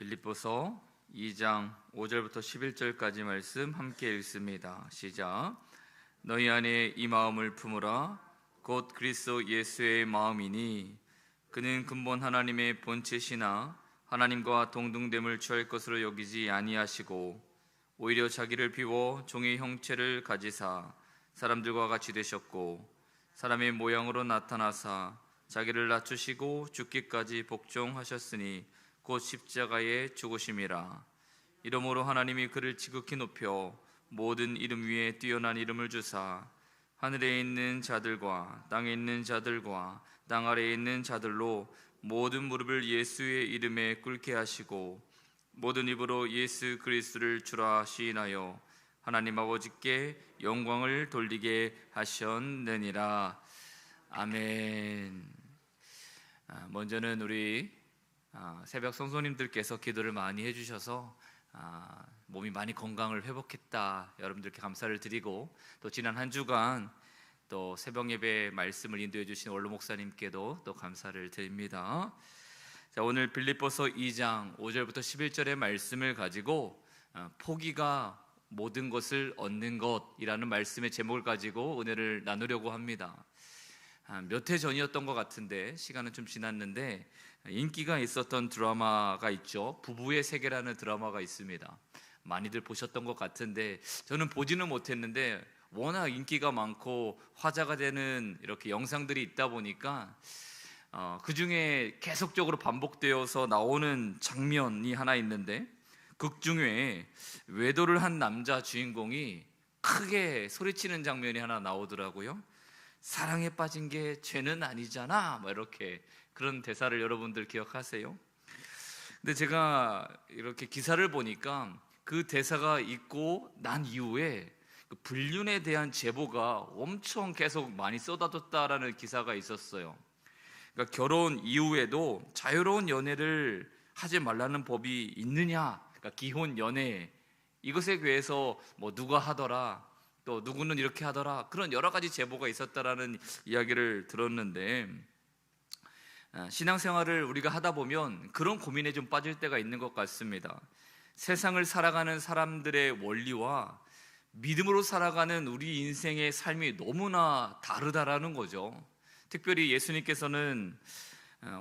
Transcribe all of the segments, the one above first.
빌립보서 2장 5절부터 11절까지 말씀 함께 읽습니다. 시작. 너희 안에 이 마음을 품으라. 곧 그리스도 예수의 마음이니 그는 근본 하나님의 본체시나 하나님과 동등됨을 취할 것으로 여기지 아니하시고 오히려 자기를 비워 종의 형체를 가지사 사람들과 같이 되셨고 사람의 모양으로 나타나사 자기를 낮추시고 죽기까지 복종하셨으니 곧 십자가에 죽으심이라. 이러므로 하나님이 그를 지극히 높여 모든 이름 위에 뛰어난 이름을 주사 하늘에 있는 자들과 땅에 있는 자들과 땅 아래에 있는 자들로 모든 무릎을 예수의 이름에 꿇게 하시고 모든 입으로 예수 그리스도를 주라 시인하여 하나님 아버지께 영광을 돌리게 하셨느니라. 아멘. 먼저는 우리 새벽 성도님들께서 기도를 많이 해주셔서 몸이 많이 건강을 회복했다 여러분들께 감사를 드리고, 또 지난 한 주간 또 새벽 예배 말씀을 인도해 주신 원로 목사님께도 또 감사를 드립니다. 자, 오늘 빌립보서 2장 5절부터 11절의 말씀을 가지고 포기가 모든 것을 얻는 것이라는 말씀의 제목을 가지고 은혜를 나누려고 합니다. 몇 해 전이었던 것 같은데 시간은 좀 지났는데 인기가 있었던 드라마가 있죠. 부부의 세계라는 드라마가 있습니다. 많이들 보셨던 것 같은데 저는 보지는 못했는데 워낙 인기가 많고 화제가 되는 이렇게 영상들이 있다 보니까 그 중에 계속적으로 반복되어서 나오는 장면이 하나 있는데, 극 중에 외도를 한 남자 주인공이 크게 소리치는 장면이 하나 나오더라고요. 사랑에 빠진 게 죄는 아니잖아, 뭐 이렇게 그런 대사를 여러분들 기억하세요? 근데 제가 이렇게 기사를 보니까 그 대사가 있고 난 이후에 그 불륜에 대한 제보가 엄청 계속 많이 쏟아졌다라는 기사가 있었어요. 그러니까 결혼 이후에도 자유로운 연애를 하지 말라는 법이 있느냐, 그러니까 기혼 연애, 이것에 대해서 뭐 누가 하더라, 또 누구는 이렇게 하더라, 그런 여러 가지 제보가 있었다라는 이야기를 들었는데, 신앙생활을 우리가 하다 보면 그런 고민에 좀 빠질 때가 있는 것 같습니다. 세상을 살아가는 사람들의 원리와 믿음으로 살아가는 우리 인생의 삶이 너무나 다르다라는 거죠. 특별히 예수님께서는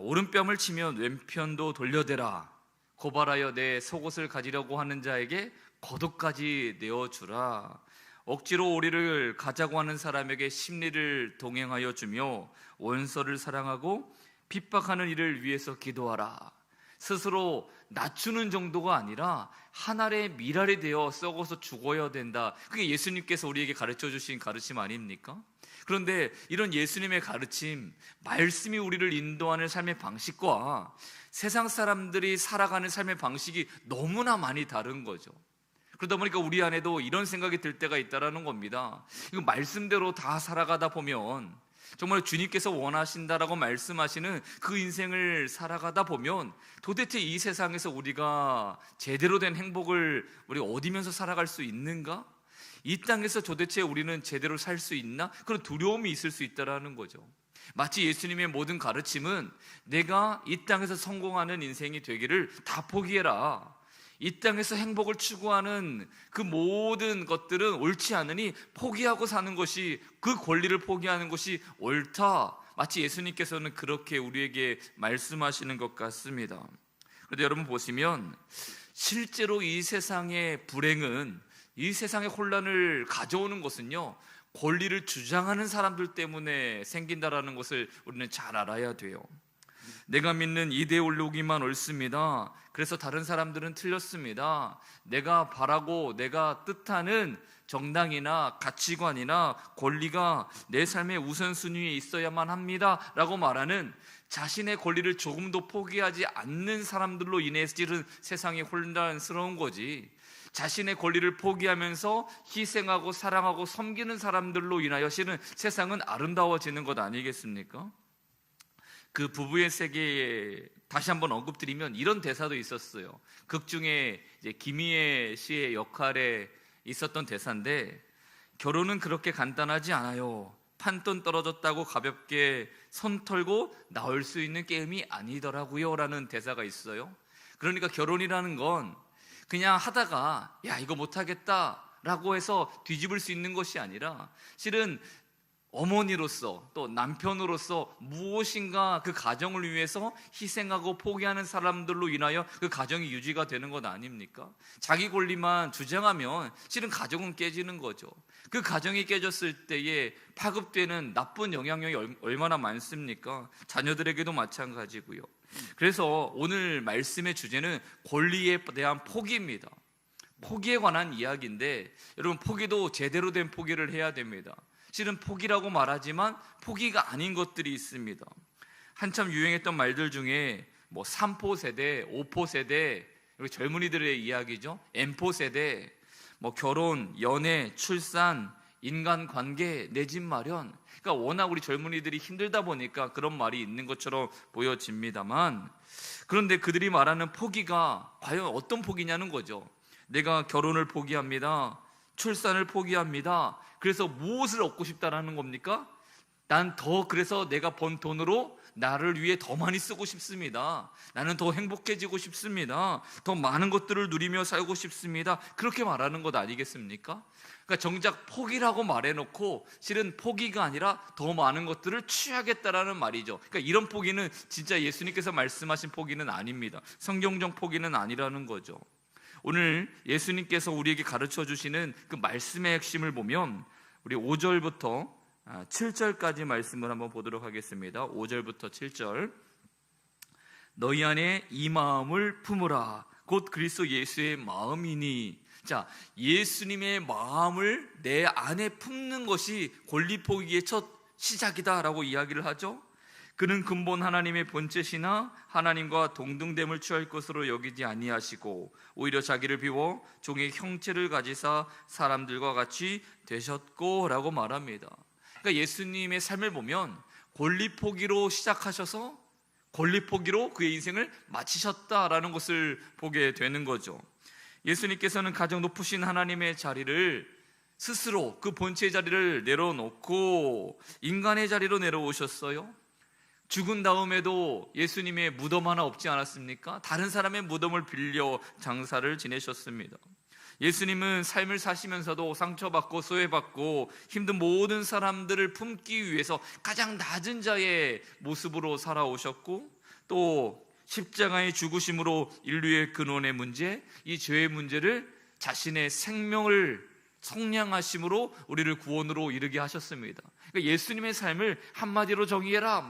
오른뺨을 치면 왼편도 돌려대라, 고발하여 내 속옷을 가지려고 하는 자에게 겉옷까지 내어주라, 억지로 우리를 가자고 하는 사람에게 심리를 동행하여 주며 원수를 사랑하고 핍박하는 이를 위해서 기도하라. 스스로 낮추는 정도가 아니라 한 알의 밀알이 되어 썩어서 죽어야 된다. 그게 예수님께서 우리에게 가르쳐 주신 가르침 아닙니까? 그런데 이런 예수님의 가르침, 말씀이 우리를 인도하는 삶의 방식과 세상 사람들이 살아가는 삶의 방식이 너무나 많이 다른 거죠. 그러다 보니까 우리 안에도 이런 생각이 들 때가 있다는 겁니다. 이거 말씀대로 다 살아가다 보면, 정말 주님께서 원하신다라고 말씀하시는 그 인생을 살아가다 보면 도대체 이 세상에서 우리가 제대로 된 행복을 우리가 얻으면서 살아갈 수 있는가? 이 땅에서 도대체 우리는 제대로 살 수 있나? 그런 두려움이 있을 수 있다는 거죠. 마치 예수님의 모든 가르침은 내가 이 땅에서 성공하는 인생이 되기를 다 포기해라, 이 땅에서 행복을 추구하는 그 모든 것들은 옳지 않으니 포기하고 사는 것이, 그 권리를 포기하는 것이 옳다, 마치 예수님께서는 그렇게 우리에게 말씀하시는 것 같습니다. 그런데 여러분 보시면 실제로 이 세상의 불행은, 이 세상의 혼란을 가져오는 것은요, 권리를 주장하는 사람들 때문에 생긴다라는 것을 우리는 잘 알아야 돼요. 내가 믿는 이데올로기만 옳습니다, 그래서 다른 사람들은 틀렸습니다, 내가 바라고 내가 뜻하는 정당이나 가치관이나 권리가 내 삶의 우선순위에 있어야만 합니다 라고 말하는, 자신의 권리를 조금도 포기하지 않는 사람들로 인해서 실은 세상이 혼란스러운 거지, 자신의 권리를 포기하면서 희생하고 사랑하고 섬기는 사람들로 인하여 실은 세상은 아름다워지는 것 아니겠습니까? 그 부부의 세계에 다시 한번 언급드리면 이런 대사도 있었어요. 극 중에 이제 김희애 씨의 역할에 있었던 대사인데, 결혼은 그렇게 간단하지 않아요. 판돈 떨어졌다고 가볍게 손 털고 나올 수 있는 게임이 아니더라고요 라는 대사가 있어요. 그러니까 결혼이라는 건 그냥 하다가 야 이거 못하겠다 라고 해서 뒤집을 수 있는 것이 아니라 실은 어머니로서 또 남편으로서 무엇인가 그 가정을 위해서 희생하고 포기하는 사람들로 인하여 그 가정이 유지가 되는 것 아닙니까? 자기 권리만 주장하면 실은 가정은 깨지는 거죠. 그 가정이 깨졌을 때에 파급되는 나쁜 영향력이 얼마나 많습니까? 자녀들에게도 마찬가지고요. 그래서 오늘 말씀의 주제는 권리에 대한 포기입니다. 포기에 관한 이야기인데 여러분, 포기도 제대로 된 포기를 해야 됩니다. 실은 포기라고 말하지만 포기가 아닌 것들이 있습니다. 한참 유행했던 말들 중에 뭐 3포 세대, 5포 세대, 젊은이들의 이야기죠. M포 세대, 뭐 결혼, 연애, 출산, 인간관계, 내 집 마련. 그러니까 워낙 우리 젊은이들이 힘들다 보니까 그런 말이 있는 것처럼 보여집니다만, 그런데 그들이 말하는 포기가 과연 어떤 포기냐는 거죠. 내가 결혼을 포기합니다. 출산을 포기합니다. 그래서 무엇을 얻고 싶다라는 겁니까? 난 더 그래서 내가 번 돈으로 나를 위해 더 많이 쓰고 싶습니다. 나는 더 행복해지고 싶습니다. 더 많은 것들을 누리며 살고 싶습니다. 그렇게 말하는 것 아니겠습니까? 그러니까 정작 포기라고 말해놓고 실은 포기가 아니라 더 많은 것들을 취하겠다라는 말이죠. 그러니까 이런 포기는 진짜 예수님께서 말씀하신 포기는 아닙니다. 성경적 포기는 아니라는 거죠. 오늘 예수님께서 우리에게 가르쳐 주시는 그 말씀의 핵심을 보면 우리 5절부터 7절까지 말씀을 한번 보도록 하겠습니다. 5절부터 7절. 너희 안에 이 마음을 품으라. 곧 그리스도 예수의 마음이니. 자, 예수님의 마음을 내 안에 품는 것이 권리 포기의 첫 시작이다라고 이야기를 하죠. 그는 근본 하나님의 본체시나 하나님과 동등됨을 취할 것으로 여기지 아니하시고 오히려 자기를 비워 종의 형체를 가지사 사람들과 같이 되셨고 라고 말합니다. 그러니까 예수님의 삶을 보면 권리 포기로 시작하셔서 권리 포기로 그의 인생을 마치셨다라는 것을 보게 되는 거죠. 예수님께서는 가장 높으신 하나님의 자리를 스스로 그 본체의 자리를 내려놓고 인간의 자리로 내려오셨어요. 죽은 다음에도 예수님의 무덤 하나 없지 않았습니까? 다른 사람의 무덤을 빌려 장사를 지내셨습니다. 예수님은 삶을 사시면서도 상처받고 소외받고 힘든 모든 사람들을 품기 위해서 가장 낮은 자의 모습으로 살아오셨고, 또 십자가의 죽으심으로 인류의 근원의 문제, 이 죄의 문제를 자신의 생명을 성량하심으로 우리를 구원으로 이르게 하셨습니다. 그러니까 예수님의 삶을 한마디로 정의해라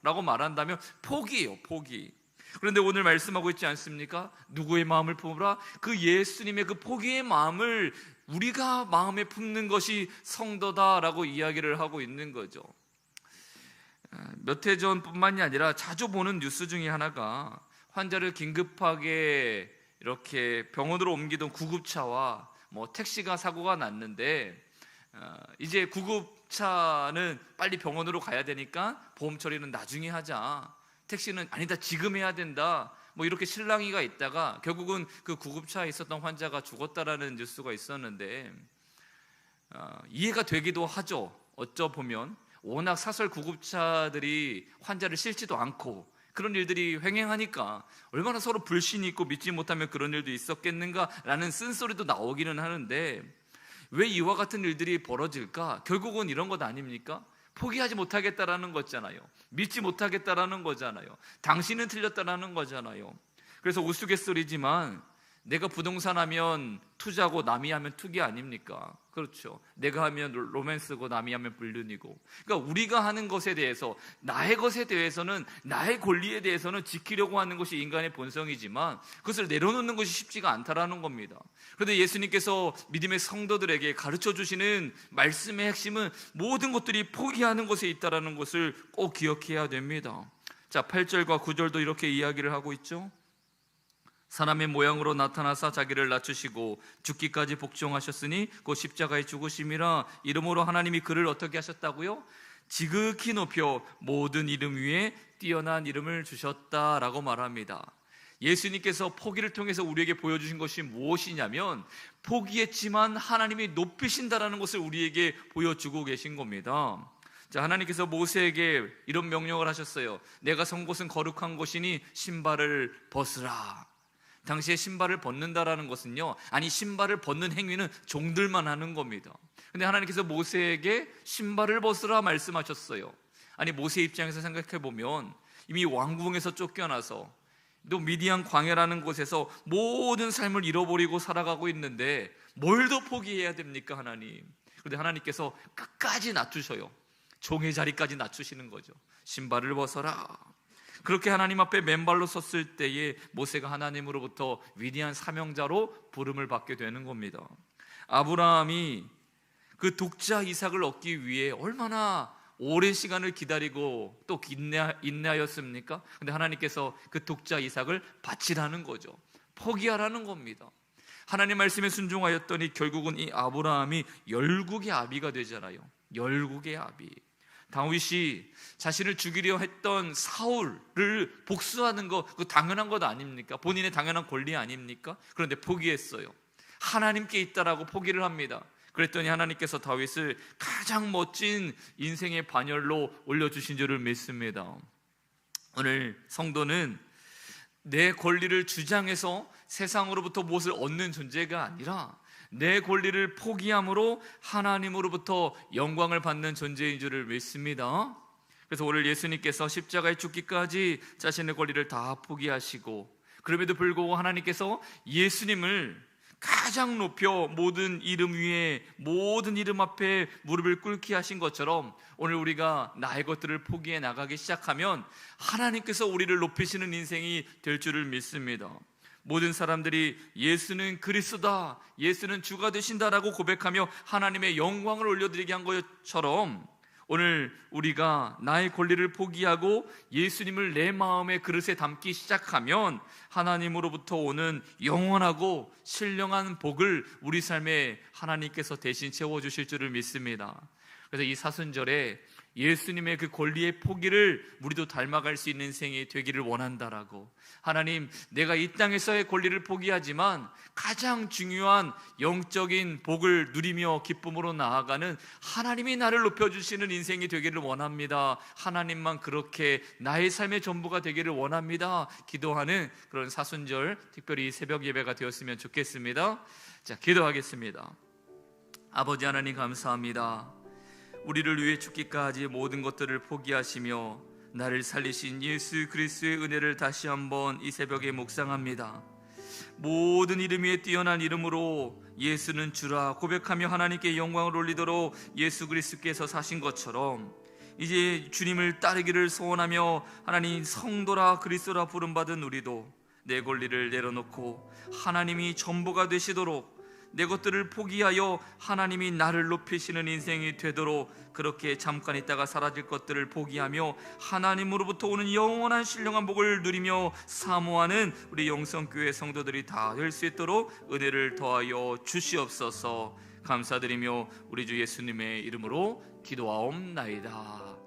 라고 말한다면 포기예요, 포기. 그런데 오늘 말씀하고 있지 않습니까? 누구의 마음을 품으라? 그 예수님의 그 포기의 마음을 우리가 마음에 품는 것이 성도다라고 이야기를 하고 있는 거죠. 몇 해 전뿐만이 아니라 자주 보는 뉴스 중에 하나가 환자를 긴급하게 이렇게 병원으로 옮기던 구급차와 택시가 사고가 났는데 이제 구급차는 빨리 병원으로 가야 되니까 보험 처리는 나중에 하자, 택시는 아니다 지금 해야 된다, 이렇게 실랑이가 있다가 결국은 그 구급차에 있었던 환자가 죽었다라는 뉴스가 있었는데 이해가 되기도 하죠. 어쩌보면 워낙 사설 구급차들이 환자를 싣지도 않고 그런 일들이 횡행하니까 얼마나 서로 불신이 있고 믿지 못하면 그런 일도 있었겠는가라는 쓴소리도 나오기는 하는데, 왜 이와 같은 일들이 벌어질까? 결국은 이런 것 아닙니까? 포기하지 못하겠다라는 거잖아요. 믿지 못하겠다라는 거잖아요. 당신은 틀렸다라는 거잖아요. 그래서 우스갯소리지만 내가 부동산 하면 투자고 남이 하면 투기 아닙니까? 그렇죠. 내가 하면 로맨스고 남이 하면 불륜이고. 그러니까 우리가 하는 것에 대해서, 나의 것에 대해서는, 나의 권리에 대해서는 지키려고 하는 것이 인간의 본성이지만 그것을 내려놓는 것이 쉽지가 않다라는 겁니다. 그런데 예수님께서 믿음의 성도들에게 가르쳐 주시는 말씀의 핵심은 모든 것들이 포기하는 것에 있다라는 것을 꼭 기억해야 됩니다. 자, 8절과 9절도 이렇게 이야기를 하고 있죠. 사람의 모양으로 나타나사 자기를 낮추시고 죽기까지 복종하셨으니 곧 십자가의 죽으심이라. 이름으로 하나님이 그를 어떻게 하셨다고요? 지극히 높여 모든 이름 위에 뛰어난 이름을 주셨다라고 말합니다. 예수님께서 포기를 통해서 우리에게 보여주신 것이 무엇이냐면 포기했지만 하나님이 높이신다라는 것을 우리에게 보여주고 계신 겁니다. 자, 하나님께서 모세에게 이런 명령을 하셨어요. 내가 선 곳은 거룩한 곳이니 신발을 벗으라. 당시에 신발을 벗는다라는 것은요, 아니 신발을 벗는 행위는 종들만 하는 겁니다. 근데 하나님께서 모세에게 신발을 벗으라 말씀하셨어요. 아니 모세 입장에서 생각해 보면 이미 왕궁에서 쫓겨나서 또 미디안 광야라는 곳에서 모든 삶을 잃어버리고 살아가고 있는데 뭘 더 포기해야 됩니까 하나님? 그런데 하나님께서 끝까지 낮추셔요. 종의 자리까지 낮추시는 거죠. 신발을 벗어라. 그렇게 하나님 앞에 맨발로 섰을 때에 모세가 하나님으로부터 위대한 사명자로 부름을 받게 되는 겁니다. 아브라함이 그 독자 이삭을 얻기 위해 얼마나 오랜 시간을 기다리고 또 인내하였습니까? 근데 하나님께서 그 독자 이삭을 바치라는 거죠. 포기하라는 겁니다. 하나님 말씀에 순종하였더니 결국은 이 아브라함이 열국의 아비가 되잖아요. 열국의 아비. 다윗이 자신을 죽이려 했던 사울을 복수하는 거, 그 당연한 것 아닙니까? 본인의 당연한 권리 아닙니까? 그런데 포기했어요. 하나님께 있다라고 포기를 합니다. 그랬더니 하나님께서 다윗을 가장 멋진 인생의 반열로 올려주신 줄을 믿습니다. 오늘 성도는 내 권리를 주장해서 세상으로부터 무엇을 얻는 존재가 아니라 내 권리를 포기함으로 하나님으로부터 영광을 받는 존재인 줄을 믿습니다. 그래서 오늘 예수님께서 십자가에 죽기까지 자신의 권리를 다 포기하시고 그럼에도 불구하고 하나님께서 예수님을 가장 높여 모든 이름 위에 모든 이름 앞에 무릎을 꿇게 하신 것처럼 오늘 우리가 나의 것들을 포기해 나가기 시작하면 하나님께서 우리를 높이시는 인생이 될 줄을 믿습니다. 모든 사람들이 예수는 그리스도다, 예수는 주가 되신다라고 고백하며 하나님의 영광을 올려드리게 한 것처럼 오늘 우리가 나의 권리를 포기하고 예수님을 내 마음의 그릇에 담기 시작하면 하나님으로부터 오는 영원하고 신령한 복을 우리 삶에 하나님께서 대신 채워주실 줄을 믿습니다. 그래서 이 사순절에 예수님의 그 권리의 포기를 우리도 닮아갈 수 있는 인생이 되기를 원한다라고, 하나님 내가 이 땅에서의 권리를 포기하지만 가장 중요한 영적인 복을 누리며 기쁨으로 나아가는 하나님이 나를 높여주시는 인생이 되기를 원합니다. 하나님만 그렇게 나의 삶의 전부가 되기를 원합니다. 기도하는 그런 사순절, 특별히 새벽 예배가 되었으면 좋겠습니다. 자, 기도하겠습니다. 아버지 하나님 감사합니다. 우리를 위해 죽기까지 모든 것들을 포기하시며 나를 살리신 예수 그리스도의 은혜를 다시 한번 이 새벽에 묵상합니다. 모든 이름 위에 뛰어난 이름으로 예수는 주라 고백하며 하나님께 영광을 올리도록 예수 그리스도께서 사신 것처럼 이제 주님을 따르기를 소원하며 하나님 성도라 그리스도라 부름받은 우리도 내 권리를 내려놓고 하나님이 전부가 되시도록 내 것들을 포기하여 하나님이 나를 높이시는 인생이 되도록 그렇게 잠깐 있다가 사라질 것들을 포기하며 하나님으로부터 오는 영원한 신령한 복을 누리며 사모하는 우리 영성교회 성도들이 다 될 수 있도록 은혜를 더하여 주시옵소서. 감사드리며 우리 주 예수님의 이름으로 기도하옵나이다.